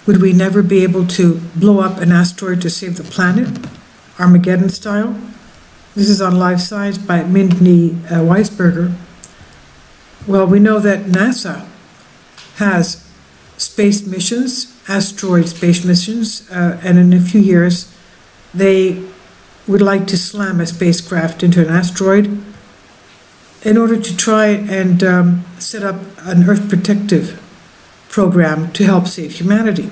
Would we never be able to blow up an asteroid to save the planet, Armageddon-Style? This is on Live Science by Mindney Weisberger. Well, we know that NASA has space missions, asteroid space missions, and in a few years they would like to slam a spacecraft into an asteroid in order to try and set up an Earth protective program to help save humanity.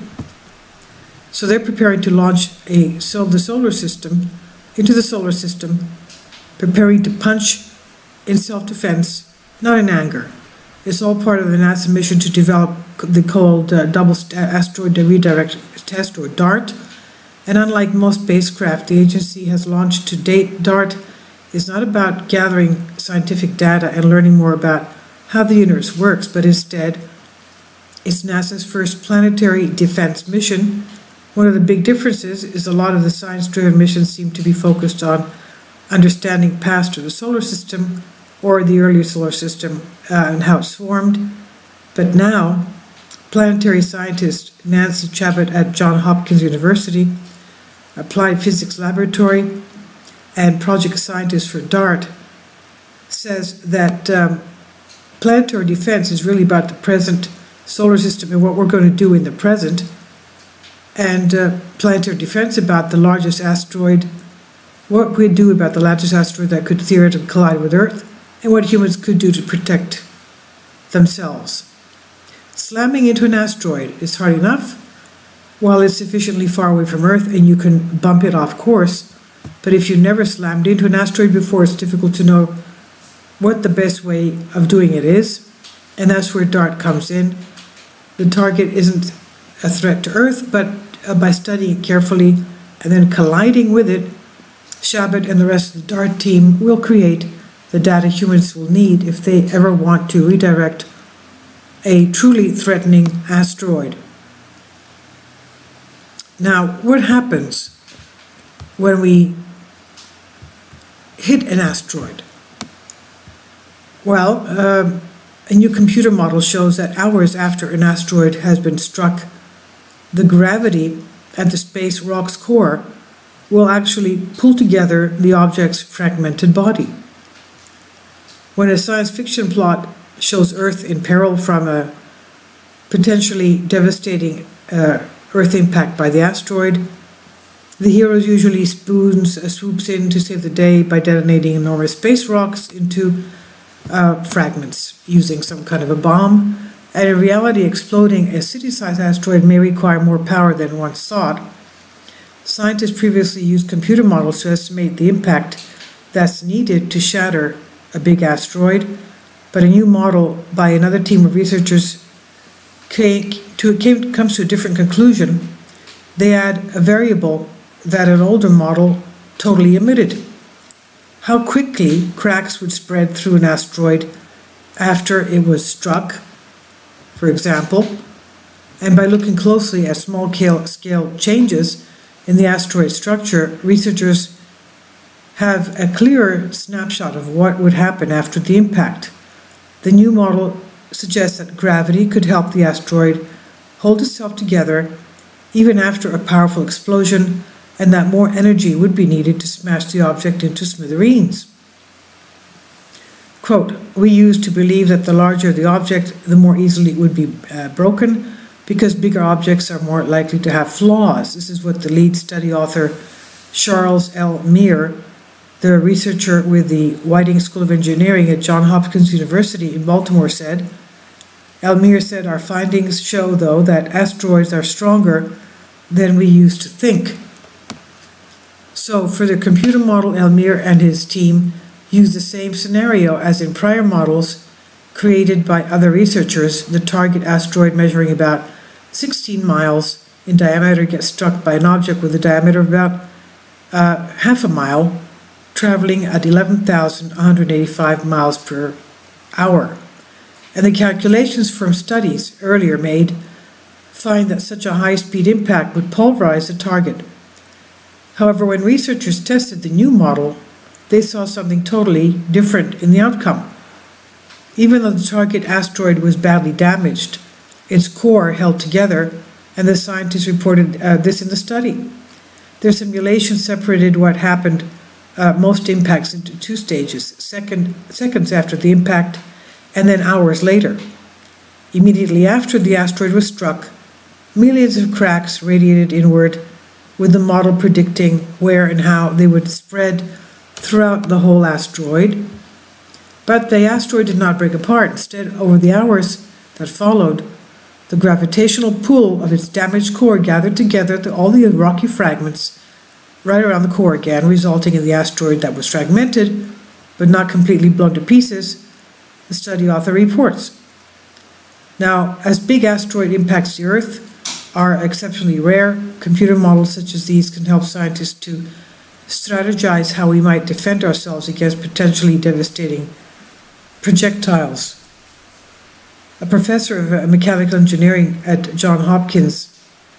So they're preparing to launch the solar system into the solar system, preparing to punch in self-defense, not in anger. It's all part of the NASA mission to develop the called Double Asteroid Redirect Test, or DART. And unlike most spacecraft the agency has launched to date, DART is not about gathering scientific data and learning more about how the universe works, but instead it's NASA's first planetary defense mission. One of the big differences is a lot of the science-driven missions seem to be focused on understanding past of the solar system or the earlier solar system and how it's formed. But now, planetary scientist Nancy Chabot at Johns Hopkins University, Applied Physics Laboratory, and project scientist for DART, says that planetary defense is really about the present solar system and what we're going to do in the present, and planetary defense about the largest asteroid, what we'd do about the largest asteroid that could theoretically collide with Earth, and what humans could do to protect themselves. Slamming into an asteroid is hard enough while it's sufficiently far away from Earth and you can bump it off course, but if you never slammed into an asteroid before, it's difficult to know what the best way of doing it is, and that's where DART comes in. The target isn't a threat to Earth, but by studying it carefully and then colliding with it, Chabot and the rest of the DART team will create the data humans will need if they ever want to redirect a truly threatening asteroid. Now, what happens when we hit an asteroid? Well, a new computer model shows that hours after an asteroid has been struck, the gravity at the space rock's core will actually pull together the object's fragmented body. When a science fiction plot shows Earth in peril from a potentially devastating Earth impact by the asteroid, the hero usually swoops in to save the day by detonating enormous space rocks into fragments using some kind of a bomb. And in reality, exploding a city-sized asteroid may require more power than once thought. Scientists previously used computer models to estimate the impact that's needed to shatter a big asteroid, but a new model by another team of researchers comes to a different conclusion. They add a variable that an older model totally omitted: how quickly cracks would spread through an asteroid after it was struck, for example. And by looking closely at small-scale changes in the asteroid structure, researchers have a clearer snapshot of what would happen after the impact. The new model suggests that gravity could help the asteroid hold itself together even after a powerful explosion, and that more energy would be needed to smash the object into smithereens. Quote, "We used to believe that the larger the object, the more easily it would be broken, because bigger objects are more likely to have flaws." This is what the lead study author, Charles L. Meir, the researcher with the Whiting School of Engineering at Johns Hopkins University in Baltimore, said. Meir said, "Our findings show, though, that asteroids are stronger than we used to think." So for the computer model, Meir and his team used the same scenario as in prior models created by other researchers. The target asteroid, measuring about 16 miles in diameter, gets struck by an object with a diameter of about half a mile, traveling at 11,185 miles per hour. And the calculations from studies earlier made find that such a high-speed impact would pulverize the target. However, when researchers tested the new model, they saw something totally different in the outcome. Even though the target asteroid was badly damaged, its core held together and the scientists reported this in the study. Their simulation separated what happened, most impacts, into two stages: seconds after the impact and then hours later. Immediately after the asteroid was struck, millions of cracks radiated inward, with the model predicting where and how they would spread throughout the whole asteroid. But the asteroid did not break apart. Instead, over the hours that followed, the gravitational pull of its damaged core gathered together all the rocky fragments right around the core again, resulting in the asteroid that was fragmented but not completely blown to pieces, the study author reports. Now, as big asteroid impacts the Earth are exceptionally rare, computer models such as these can help scientists to strategize how we might defend ourselves against potentially devastating projectiles. A professor of mechanical engineering at Johns Hopkins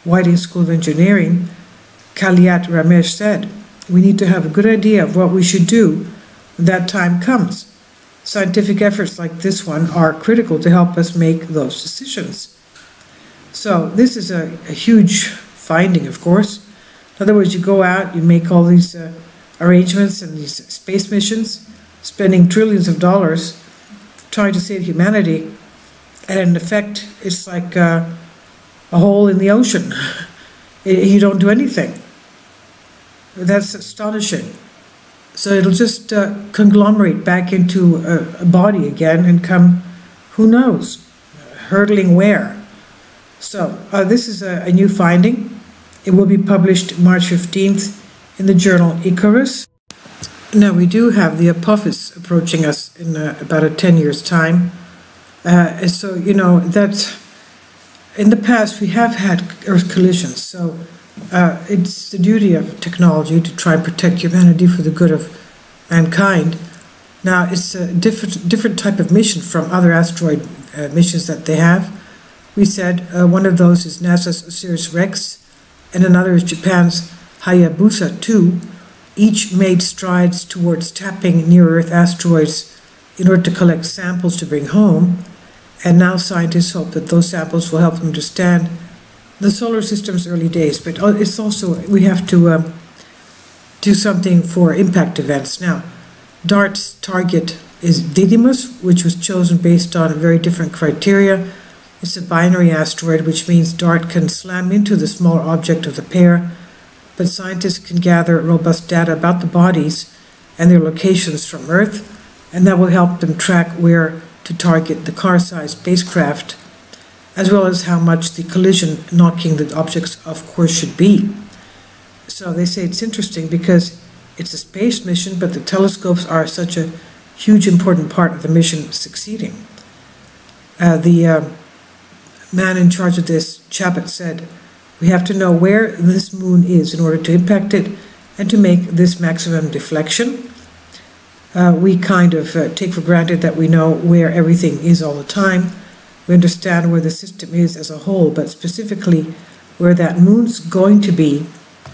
Whiting School of Engineering, Kaliat Ramesh, said, "We need to have a good idea of what we should do when that time comes. Scientific efforts like this one are critical to help us make those decisions." So this is a huge finding, of course. In other words, you go out, you make all these arrangements and these space missions, spending trillions of dollars trying to save humanity, and in effect, it's like a hole in the ocean. You don't do anything. That's astonishing. So it'll just conglomerate back into a body again and come, who knows, hurtling where. So this is a new finding. It will be published March 15th in the journal Icarus. Now, we do have the Apophis approaching us in about 10 years' time. So, you know, that in the past we have had Earth collisions. So it's the duty of technology to try and protect humanity for the good of mankind. Now, it's a different type of mission from other asteroid missions that they have. We said one of those is NASA's OSIRIS-REx, and another is Japan's Hayabusa 2. Each made strides towards tapping near-Earth asteroids in order to collect samples to bring home, and now scientists hope that those samples will help them understand the solar system's early days. But it's also, we have to do something for impact events. Now, DART's target is Didymos, which was chosen based on very different criteria. It's a binary asteroid, which means DART can slam into the smaller object of the pair, but scientists can gather robust data about the bodies and their locations from Earth, and that will help them track where to target the car-sized spacecraft, as well as how much the collision knocking the objects, of course, should be. So they say it's interesting because it's a space mission, but the telescopes are such a huge, important part of the mission succeeding. The man in charge of this, Chabot, said, "We have to know where this moon is in order to impact it and to make this maximum deflection." We kind of take for granted that we know where everything is all the time. We understand where the system is as a whole, but specifically where that moon's going to be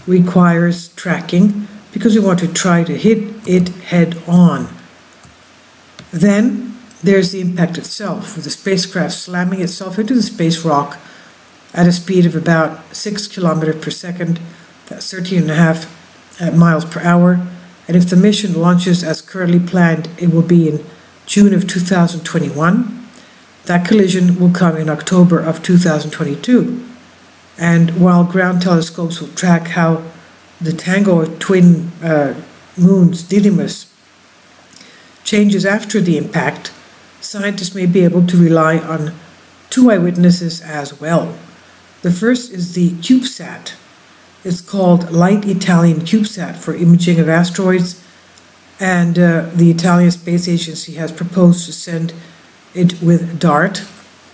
requires tracking because we want to try to hit it head on. Then there's the impact itself, with the spacecraft slamming itself into the space rock at a speed of about 6 kilometers per second, that's 13.5 miles per hour. And if the mission launches as currently planned, it will be in June of 2021. That collision will come in October of 2022. And while ground telescopes will track how the tango of twin moons, Didymos, changes after the impact, scientists may be able to rely on two eyewitnesses as well. The first is the CubeSat. It's called Light Italian CubeSat for imaging of asteroids, and the Italian Space Agency has proposed to send it with DART.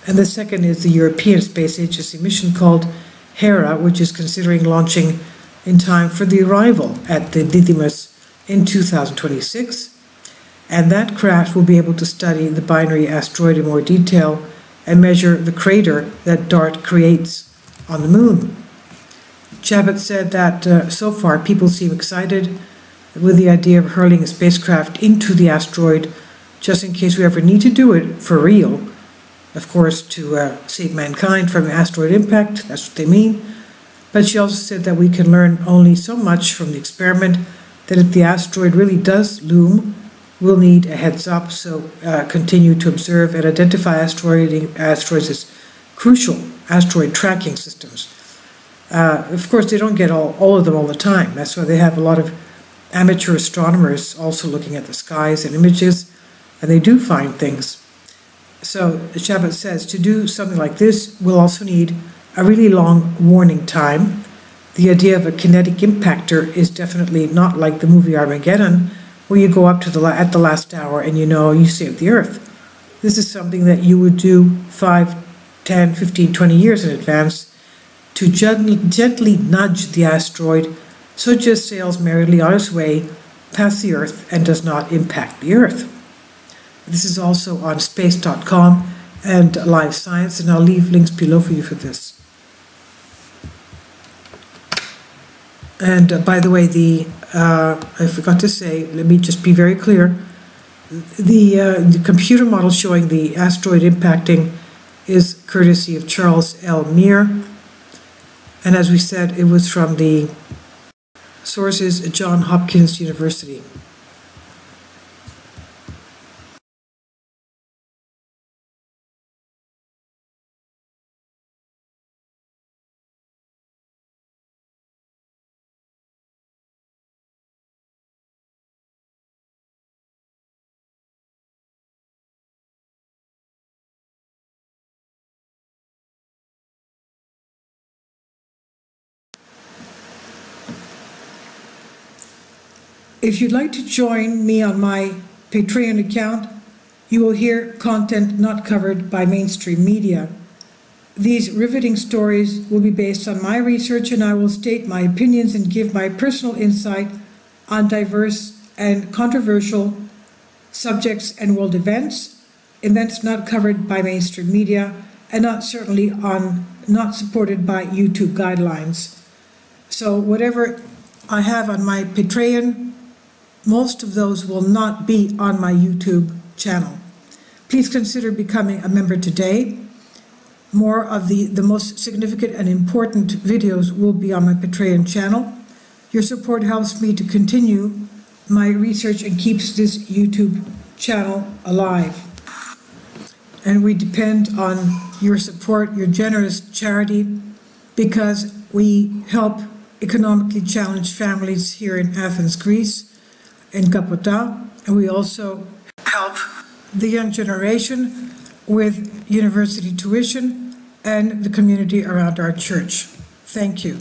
And the second is the European Space Agency mission called Hera, which is considering launching in time for the arrival at the Didymos in 2026. And that craft will be able to study the binary asteroid in more detail and measure the crater that DART creates on the moon. Chabot said that so far people seem excited with the idea of hurling a spacecraft into the asteroid just in case we ever need to do it for real, of course, to save mankind from asteroid impact. That's what they mean. But she also said that we can learn only so much from the experiment, that if the asteroid really does loom, we'll need a heads up. So continue to observe and identify asteroids as crucial asteroid tracking systems. Of course, they don't get all of them all the time. That's why they have a lot of amateur astronomers also looking at the skies and images, and they do find things. So Shabbat says to do something like this, we'll also need a really long warning time. The idea of a kinetic impactor is definitely not like the movie Armageddon, where you go up to at the last hour and you saved the Earth. This is something that you would do 5, 10, 15, 20 years in advance to gently nudge the asteroid so it just sails merrily on its way past the Earth and does not impact the Earth. This is also on space.com and Live Science, and I'll leave links below for you for this. And by the way, I forgot to say, let me just be very clear, the computer model showing the asteroid impacting is courtesy of Charles L. Meir, and as we said, it was from the sources at Johns Hopkins University. If you'd like to join me on my Patreon account, you will hear content not covered by mainstream media. These riveting stories will be based on my research, and I will state my opinions and give my personal insight on diverse and controversial subjects and world events not covered by mainstream media, and not supported by YouTube guidelines. So whatever I have on my Patreon, most of those will not be on my YouTube channel. Please consider becoming a member today. More of the most significant and important videos will be on my Patreon channel. Your support helps me to continue my research and keeps this YouTube channel alive. And we depend on your support, your generous charity, because we help economically challenged families here in Athens, Greece, in Kapota, and we also help the young generation with university tuition and the community around our church. Thank you.